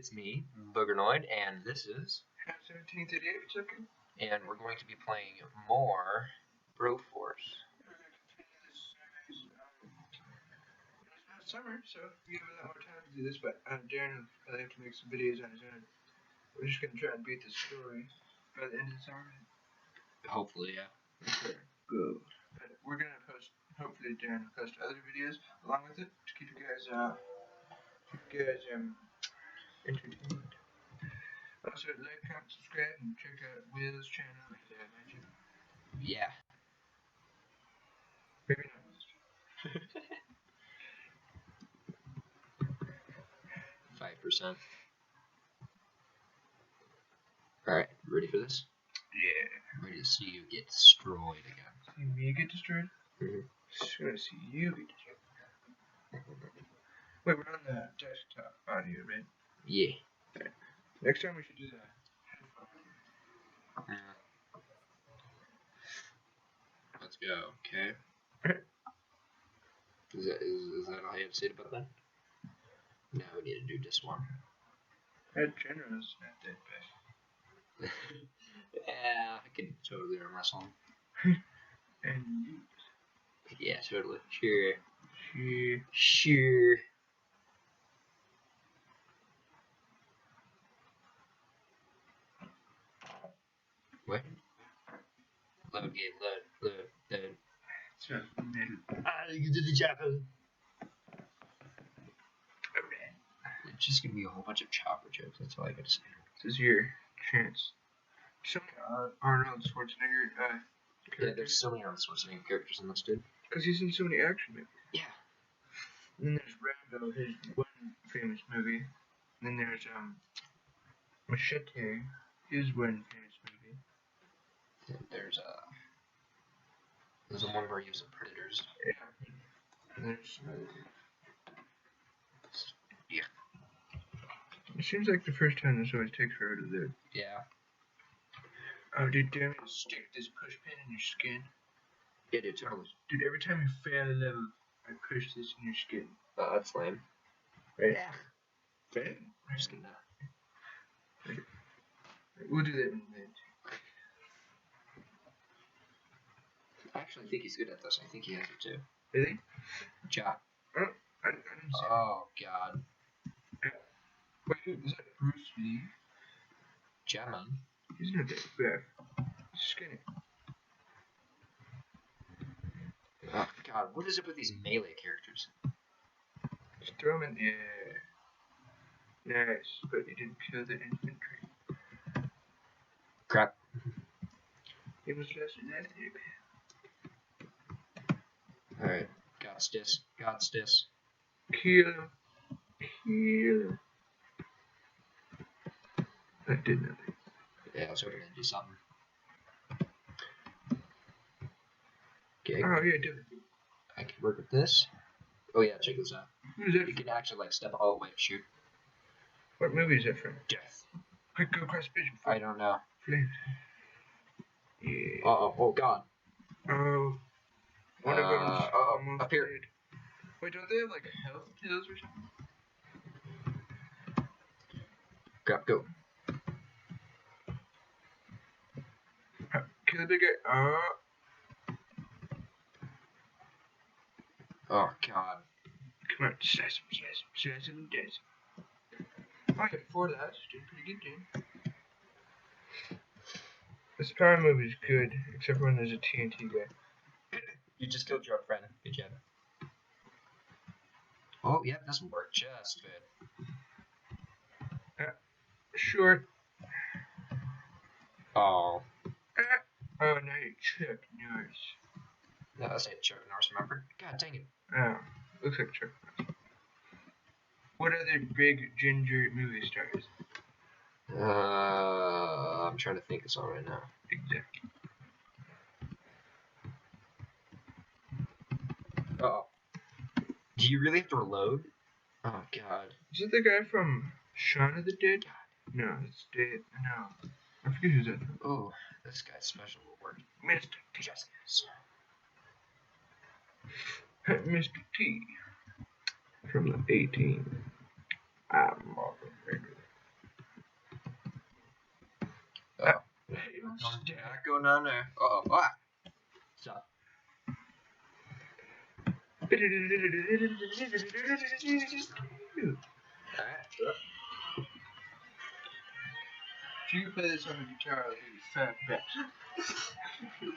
it's me, Boogernoid, and this is 1738, it's okay. And we're going to be playing more Broforce. We're going to continue this series. It's not summer, so we have a lot more time to do this, but Darren will have to make some videos on his own. We're just going to try and beat the story by the end of the summer. Hopefully, yeah. Okay, go. But we're going to post, hopefully Darren will post other videos along with it to keep you guys entertained. Also, like, comment, subscribe, and check out Will's channel. Did I mention? Yeah. Maybe not. 5%. Alright, ready for this? Yeah. I'm ready to see you get destroyed again. See me get destroyed? Mm-hmm. Just want to see you get destroyed. Wait, we're on the desktop audio, right? Yeah. Okay. Next time we should do that. Let's go, okay? Is that all you have to say about that? Now we need to do this one. That general's not that bad. Yeah, I could totally arm wrestle him. And you. Yeah, totally. Sure. Sure. What? Load game, load. It's not the middle. You did the chopper. It's just gonna be a whole bunch of chopper jokes, that's all I gotta say. This is your chance. So many Arnold Schwarzenegger yeah, there's so many Arnold Schwarzenegger characters in this, dude. Because he's in so many action movies. Yeah. And then there's Rambo, his one famous movie. And then there's Machete, his one famous movie. And there's the one where he was in Predators. Yeah. And there's yeah. It seems like the first time this always takes forever to do. Yeah. Oh, dude, do you want me to stick this push pin in your skin? Yeah, dude, totally. Dude, every time you fail a level, I push this in your skin. That's lame. Right? Yeah. Okay. I'm just gonna. We'll do that in a minute. I actually think he's good at this. I think he has it too. Really? Ja. Oh, I didn't see Oh, God. Wait, is that Bruce Lee? Ja, man. He's not that bad. He's skinny. Oh, God. What is it with these melee characters? Just throw him in the air. Nice, but he didn't kill the infantry. Crap. He was less elastic. Alright. Got this. Kill him. That did nothing. Yeah, I was hoping to do something. Okay. Oh, yeah, definitely. I can work with this. Oh, yeah, check this out. Who's that? You can actually, like, step all the way and shoot. What movie is that from? Death. Quick, go across the bridge. I don't know. Flames. Yeah. Oh, God. Oh. One of them's almost up here. dead. Wait, don't they have, like, health pills or something? Crap, go. Kill the big guy. Oh, God. Come on, slice him and dash him. Oh, yeah, 4 lives. Doing pretty good, dude. This power move is good, except when there's a TNT guy. You just killed your own friend. Good job. Oh, yeah, this will work just good. Short. Oh. Oh, now you Chuck Norris. No, that's not Chuck Norris, remember? God dang it. Oh, looks like Chuck Norris. What other big ginger movie stars? I'm trying to think of something right now. Exactly. Uh-oh. Do you really have to reload? Oh, God. Is it the guy from Shaun of the Dead? No, it's dead. No. I forget who's that from. Oh, this guy's special will work. Mr. Justice. Mr. T. From the 18. I'm Marvin Rigger. Oh. Not going on there. Uh-oh. Ah. Stop. Alright. If you play this on the guitar, I'll give you 5 bucks.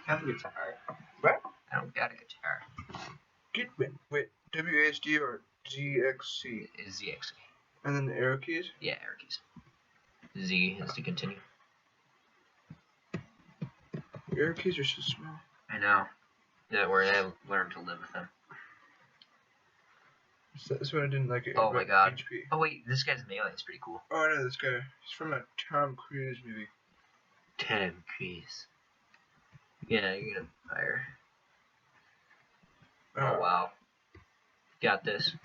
I have a guitar. What? I don't got a guitar. Get wait, WASD or ZXC? Is ZXC. And then the arrow keys? Yeah, arrow keys. Z is to continue. The arrow keys are so small. I know. Yeah, where I learned to live with them. So that's what I didn't like. Oh my god. HP. Oh wait, this guy's melee is pretty cool. Oh, I know this guy. He's from a Tom Cruise movie. Tom Cruise. Yeah, you're gonna fire. Oh wow. Got this.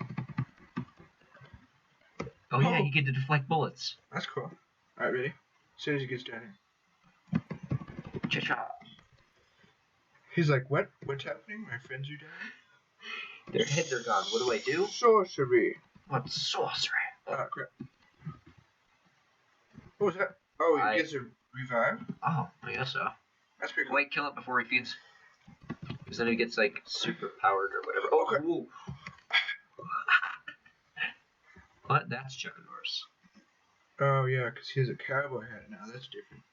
Oh yeah, you get to deflect bullets. That's cool. Alright, ready? As soon as he gets down here. Cha-cha. He's like, what? What's happening? My friends are dying? Their heads are gone. What do I do? Sorcery. What's sorcery? Oh, crap. What was that? Oh, he gets a revive? Oh, I guess so. That's pretty cool. Wait, kill it before he feeds. Because then he gets, like, super powered or whatever. Oh, Okay. Ooh. What? That's Chuck Norris. Oh, yeah, because he has a cowboy hat now. That's different.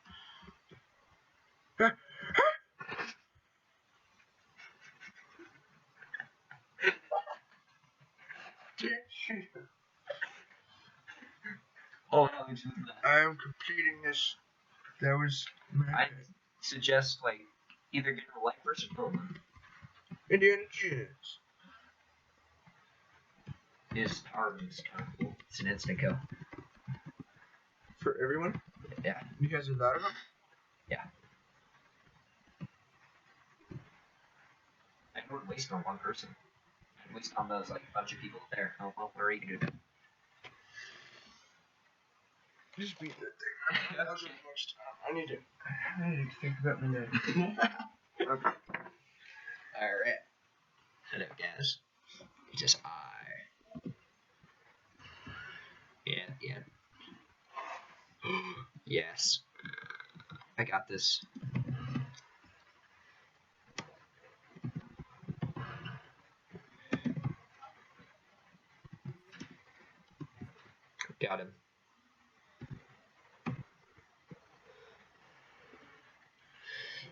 Oh, no, he's doing that. I am completing this. That was my I suggest, like, either get a light version or Indiana Jones. his power move is kind of cool. It's an instant kill. For everyone? Yeah. You guys have a lot of them? Yeah. I don't waste on one person. I waste on those, like, bunch of people there. Oh, well, what are you gonna do? Just beat that thing. I'll do it next time. I need to think about my name. Okay. Alright. Hello, guys. It's just I. Yeah. Yes. I got this. Got him.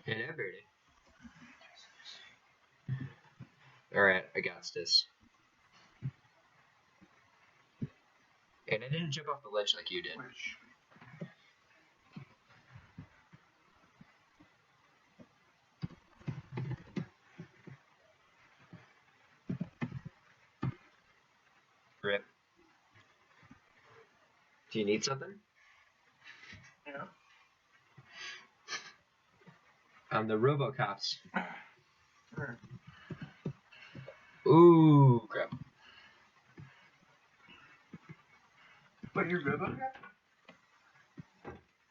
Hello, birdie. Alright, I got this. And I didn't jump off the ledge like you did. Rip. Do you need something? Yeah. The Robocops. Alright. Ooh, crap. But you're RoboCop?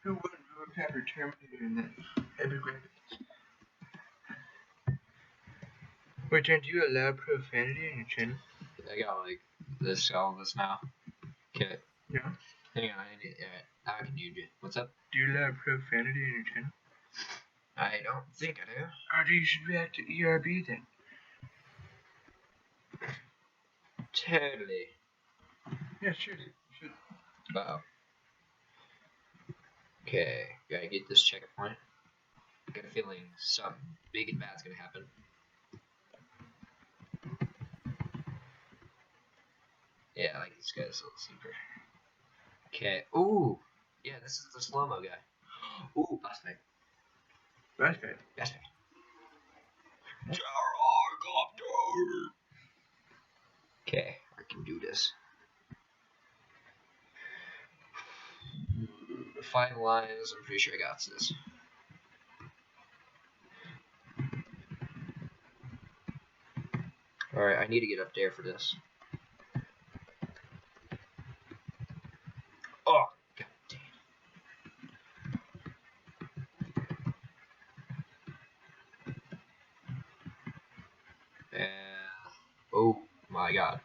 Who won RoboCop or Terminator in that epic graphics? Wait, Jen, do you allow profanity on your channel? I got like all this now. Okay. Yeah. Hang on, I need. Now I can use you. What's up? Do you allow profanity on your channel? I don't think I do. Or do you should react to ERB then? Totally. Yeah, sure. You should. Uh-oh. Okay, gotta get this checkpoint. I got a feeling something big and bad's gonna happen. Yeah, I like this guy's little sleeper. Okay. Ooh! Yeah, this is the slow-mo guy. Ooh, boss fight. That's good. Boss fight. Okay, I can do this. 5 lines, I'm pretty sure I got this. Alright, I need to get up there for this. Oh, god dang it. And, oh my god.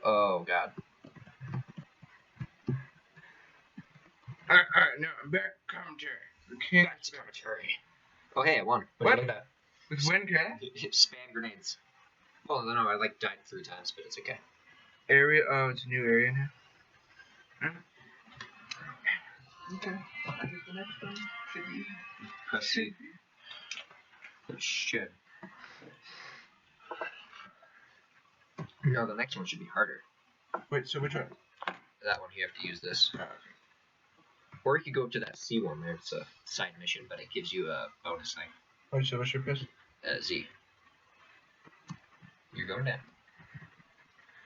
Oh god. Alright, now I'm back. Calm counter. Okay. That's commentary. Oh, hey, I won. What? Look at With wind grenade? that. Spam grenades. Oh, no, I like died 3 times, but it's okay. Area. Oh, it's a new area now. Okay. I think the next one should be. Press C. It should. No, the next one should be harder. Wait, so which one? That one, you have to use this. Oh, okay. Or you could go up to that C one there. It's a side mission, but it gives you a bonus thing. Oh, so what's your press? Z. You're going down.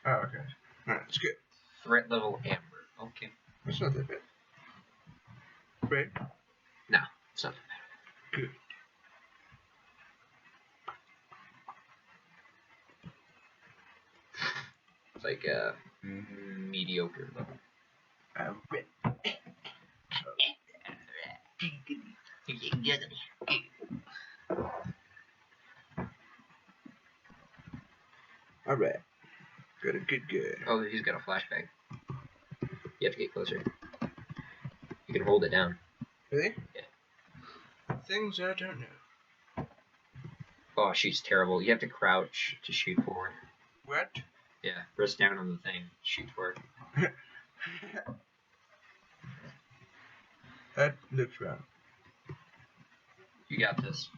Oh, okay. Alright, it's good. Threat level Amber. Okay. It's not that bad. Right? No, it's not that bad. Good. It's like mediocre level. Alright. Alright. Got a good guy. Oh, he's got a flashbang. You have to get closer. You can hold it down. Really? Yeah. Things I don't know. Oh, shoots terrible. You have to crouch to shoot forward. What? Yeah, press down on the thing. Shoot forward. That looks wrong. You got this.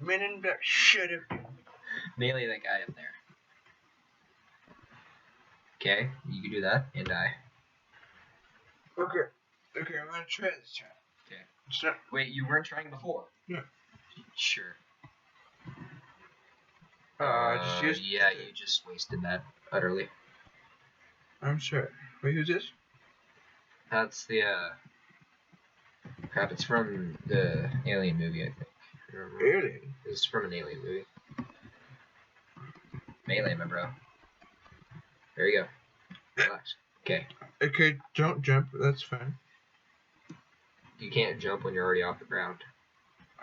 Men in Black, shut up. Melee that guy up there. Okay, you can do that, and die. Okay. Okay, I'm gonna try this time. Okay. It's not. Wait, you weren't trying before? Yeah. Sure. Just used. Yeah, you just wasted that utterly. I'm sorry. Wait, who's this? That's the, crap, it's from the Alien movie, I think. Alien? It's from an Alien movie. Melee, my bro. There you go. Relax. Okay. Okay, don't jump. That's fine. You can't jump when you're already off the ground.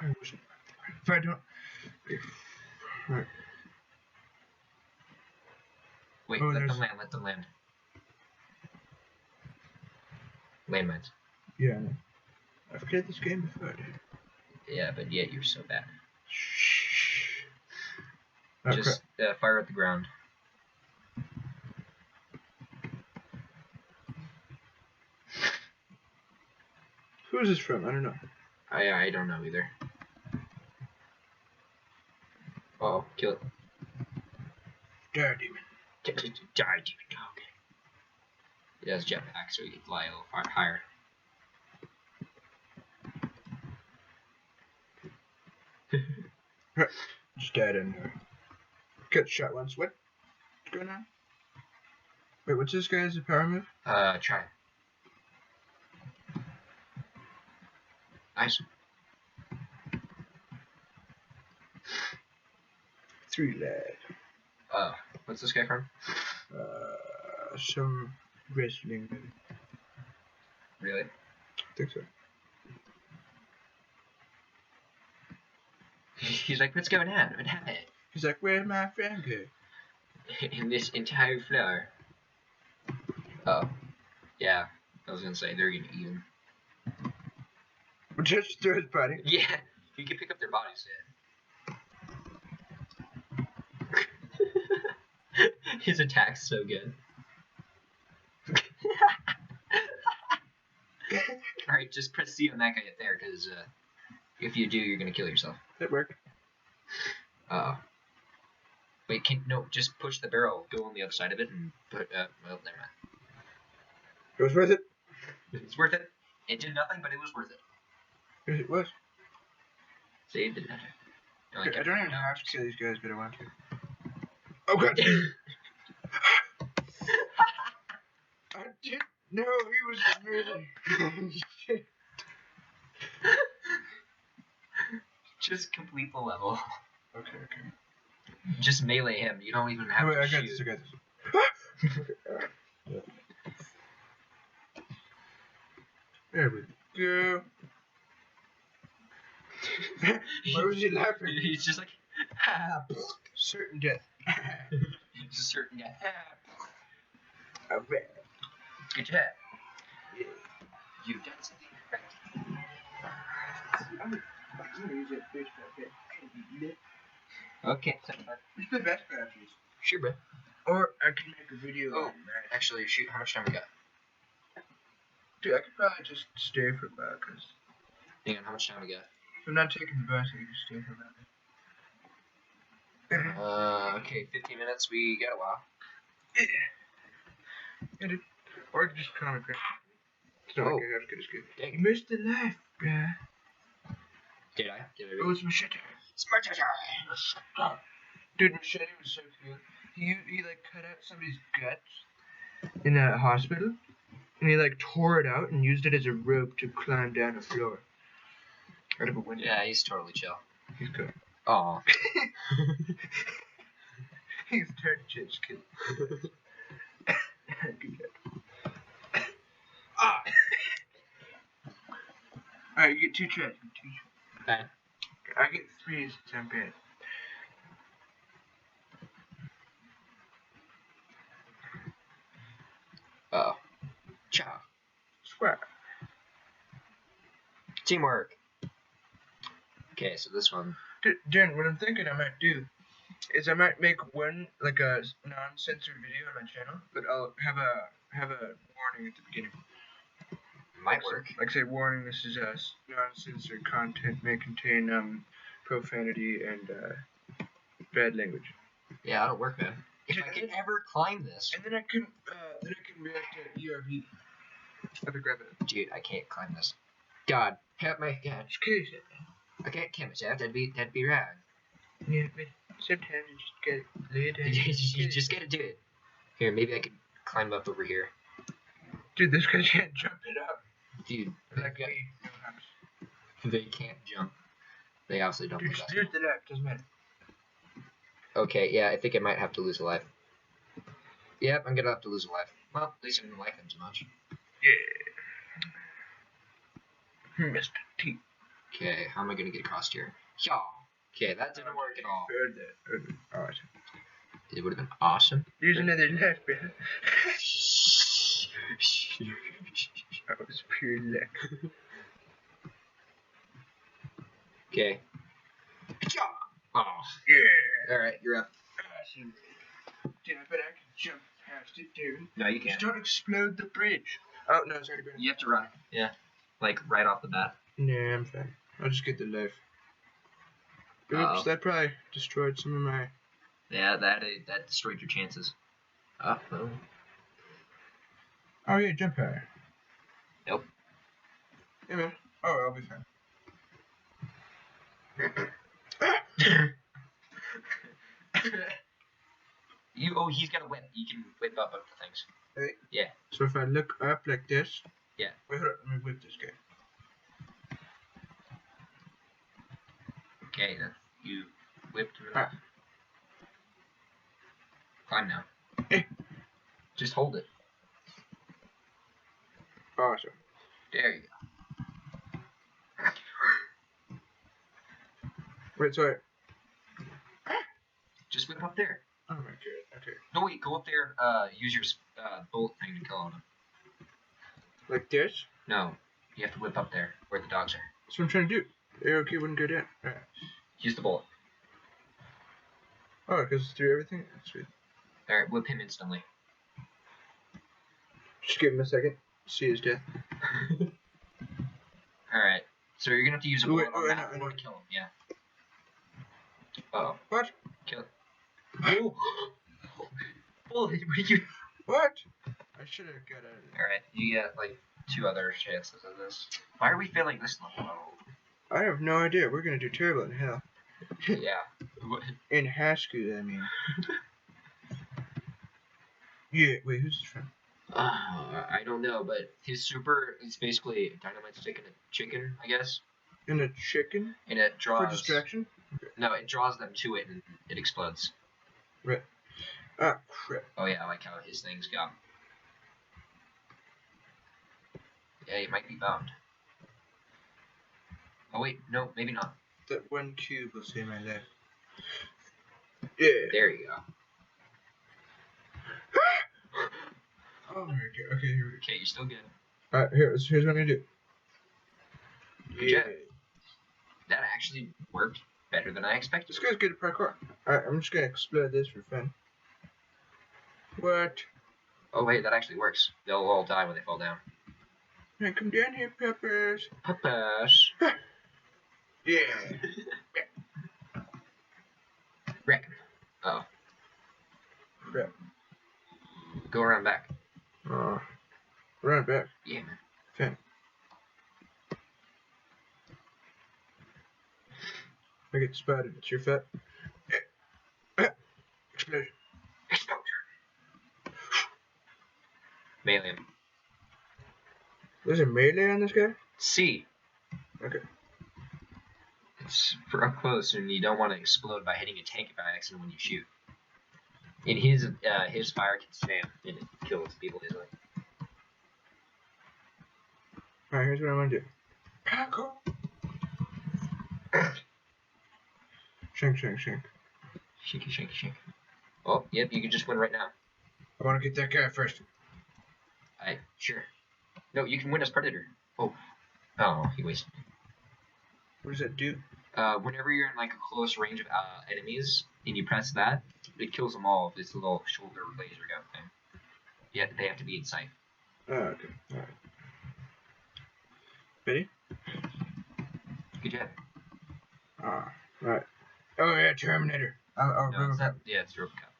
I wasn't. If I don't. Right. Wait, Oh, let there's- them land, let them land. Landmines. Yeah, I know. I've played this game before. Yeah, but yet you're so bad. Shh. Okay. Just fire at the ground. Who's this from? I don't know. I don't know either. Oh, kill it. Dire demon. Die, demon dog. It has jetpack, so he can fly a little higher. Just died in there. Got shot once. What's going on? Wait, what's this guy's power move? Try it. Nice. 3 lad. What's this guy from? Some wrestling movie. Really? I think so. He's like, what's going on? What happened? He's like, where's my friend go? In this entire floor. Oh. Yeah. I was gonna say, they're gonna eat him. Just through his body. Yeah. You can pick up their bodies, yeah. His attack's so good. Alright, just press C on that guy up there, because if you do, you're gonna kill yourself. It worked. Wait, just push the barrel, go on the other side of it, and put, well, never mind. It was worth it. It's worth it. It did nothing, but it was worth it. It was. See, it did nothing. I don't even have to kill these guys, but I want to. Oh god! I did. No, he was really. Shit. Just complete the level. Okay. Just melee him. You don't even have Wait, to I shoot. got this. There we go. Why was he laughing? He's just like, Certain death. just certain, yeah. Alright. Good job. Yeah. You've done something right. I'm gonna use that fish packet. Okay. It's the best batteries. Sure, bro. Or I can make a video Oh, on that. actually, shoot, how much time we got? Dude, I could probably just stay for a while, because Hang on, how much time we got? if I'm not taking the bus, I can just stay for a while. Okay, 15 minutes, we got a while. Yeah, dude. Or I could just comment. It's not Oh. like I gotta get as good. Dang. You missed the life, bruh. Did I? Did I Oh, really? it's Machete. It's Machete. Dude, Machete was so cool. He like cut out somebody's guts in a hospital, and he like tore it out and used it as a rope to climb down a floor. Out of a window. Yeah, he's totally chill. He's good. Aw. He's turned just kid. Good guy. Ah. Alright, you get 2 tries. Okay. I get 3 since I'm bad. Uh-oh. Ciao. Square. Teamwork. Okay, so this one. Darren, what I'm thinking I might do is I might make one like a non-censored video on my channel, but I'll have a warning at the beginning. Might work. Like say, warning: this is non-censored content may contain profanity and bad language. Yeah, that'll work, man. If I can ever climb this. And then I can react to ERV. Have a grab it. Dude, I can't climb this. God, help me, God. It's crazy. I can't kill myself. That'd be wrong. Yeah, but sometimes you just gotta lay it down. You just gotta do it. Here, maybe I can climb up over here. Dude, this guy can't jump it up. Dude, Like me. they can't jump. They obviously don't. Dude, just lose the life. Doesn't matter. Okay, yeah, I think I might have to lose a life. Yep, I'm gonna have to lose a life. Well, at least I didn't like them too much. Yeah. Mr. T. Okay, how am I gonna get across here? Yeah. Okay, that didn't work at all. Heard that. Awesome. It would have been awesome. There's another life, bro. That was pure luck. Okay. Oh. Yeah. Alright, you're up. Awesome. Dude, I bet I can jump past it, dude. No, you Just can't. don't explode the bridge. Oh, no, it's already been. You have to run. Yeah. Like, right off the bat. Nah, I'm fine. I'll just get the life. Oops, Uh-oh. that probably destroyed some of my... Yeah, that destroyed your chances. Uh-oh. Oh, yeah, jump higher. Nope. Yeah, man. Oh, I'll be fine. He's got a whip. You can whip up the things. Hey. Yeah. So if I look up like this... Yeah. Wait, hold on. Let me whip this guy. Okay, then. You whipped him up. Climb now. Just hold it. Awesome. There you go. Wait, sorry. Just whip up there. Oh my god, okay. No, wait, go up there, use your bullet thing to kill him. Like this? No, you have to whip up there, where the dogs are. That's what I'm trying to do. The arrow key wouldn't go down. Alright. Use the bullet. Oh, it goes through everything? That's sweet. Alright, whip him instantly. Just give him a second. See his death. Alright, so you're gonna have to use a bullet on I that know. or kill him, yeah. Uh-oh. What? Kill it. Oh! Bullet, what are you... What? I should have got out of there. Alright, you get, like, 2 other chances of this. Why are we failing this level? I have no idea. We're gonna do terrible in hell. Yeah. In high school, I mean. Yeah, wait, who's this from? I don't know, but his super is basically a dynamite stick and a chicken, I guess. And a chicken? And it draws... For distraction? No, it draws them to it and it explodes. Right. Ah, crap. Oh yeah, I like how his things go. Yeah, he might be bound. Oh wait, no, maybe not. That one cube will save my life. Yeah. There you go. Oh my god. Okay, here we go. Okay, you're still good. Alright, here's what I'm gonna do. Good job. That actually worked better than I expected. This guy's good at parkour. Alright, I'm just gonna explode this for fun. What? Oh wait, that actually works. They'll all die when they fall down. Hey, come down here, Peppers. Peppers. Yeah. Wreck. Oh. Crap. Go around back. Run back. Yeah, man. Okay. I get spotted. It's your foot. Explosion. Explosion. Melee. There's a melee on this guy? C. Okay. It's for up close, and you don't want to explode by hitting a tank by accident when you shoot. And his fire can spam, and it kills people easily. Alright, here's what I'm gonna do. Parkour. Shank. Shanky. Oh, yep, you can just win right now. I wanna get that guy first. Sure. No, you can win as Predator. Oh, he wasted. What does that do? Whenever you're in like a close range of enemies, and you press that, it kills them all with this little shoulder laser gun thing. Yeah, they have to be in sight. Oh, okay. Alright. Ready? Good job. Right. Oh yeah, Terminator. No, it's not, yeah, it's Robocop.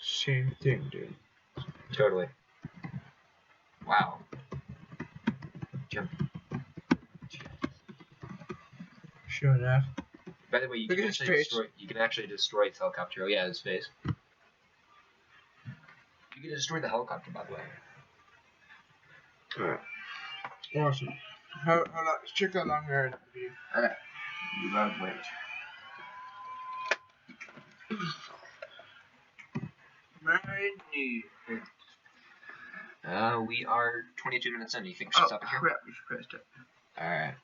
Same thing, dude. Totally. Wow. Jump. Sure enough. By the way, you can actually destroy its helicopter. Oh yeah, his face. You can destroy the helicopter, by the way. Alright. Awesome. How long? Let's check how long our video. Okay. You love wait. My knee. We are 22 minutes in. Do you think we should stop it here? Crap, we should press it. Alright.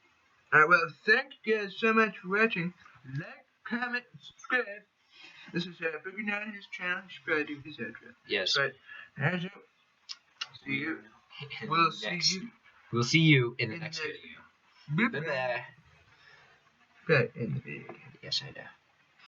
Alright, well, thank you guys so much for watching. Like, comment, subscribe. This is Boogie Night on his channel. You should probably do his outro. Yes. But, as you see you. We'll see you. We'll see you in the next video. Bye-bye. Bye-bye. But in the video. Yes, I know.